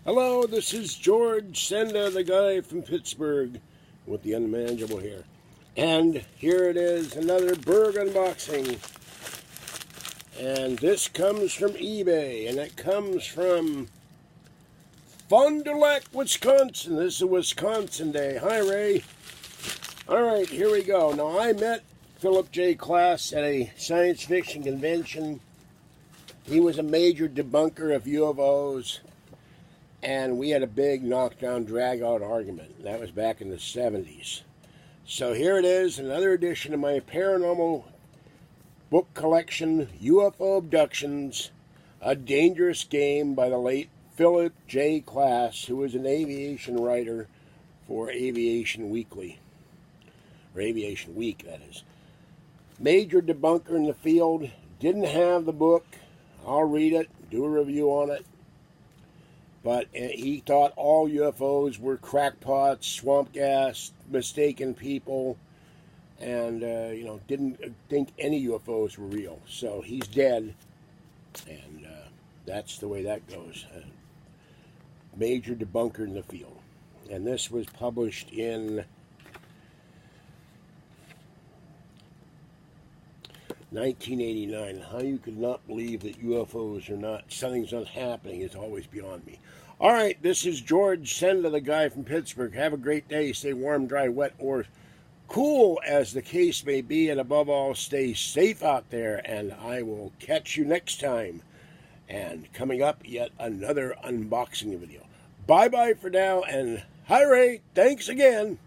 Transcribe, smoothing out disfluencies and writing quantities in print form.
Hello, this is George Senda, the guy from Pittsburgh with the unmanageable hair. And here it is, another Burgh unboxing. And this comes from eBay, and it comes from Fond du Lac, Wisconsin. This is a Wisconsin day. Hi, Ray. All right, here we go. Now, I met Phillip J. Klass at a science fiction convention. He was a major debunker of UFOs. And we had a big knockdown, drag-out argument. That was back in the 70s. So here it is, another edition of my paranormal book collection, UFO Abductions, A Dangerous Game by the late Phillip J. Klass, who was an aviation writer for Aviation Weekly. Or Aviation Week, that is. Major debunker in the field. Didn't have the book. I'll read it, do a review on it. But he thought all UFOs were crackpots, swamp gas, mistaken people, and, didn't think any UFOs were real. So he's dead, and that's the way that goes. Major debunker in the field. And this was published in 1989. How you could not believe that UFOs are not, something's not happening is always beyond me. All right, this is George Senda, the guy from Pittsburgh. Have a great day. Stay warm, dry, wet, or cool as the case may be. And above all, stay safe out there. And I will catch you next time. And coming up, yet another unboxing video. Bye-bye for now. And hi, Ray. Thanks again.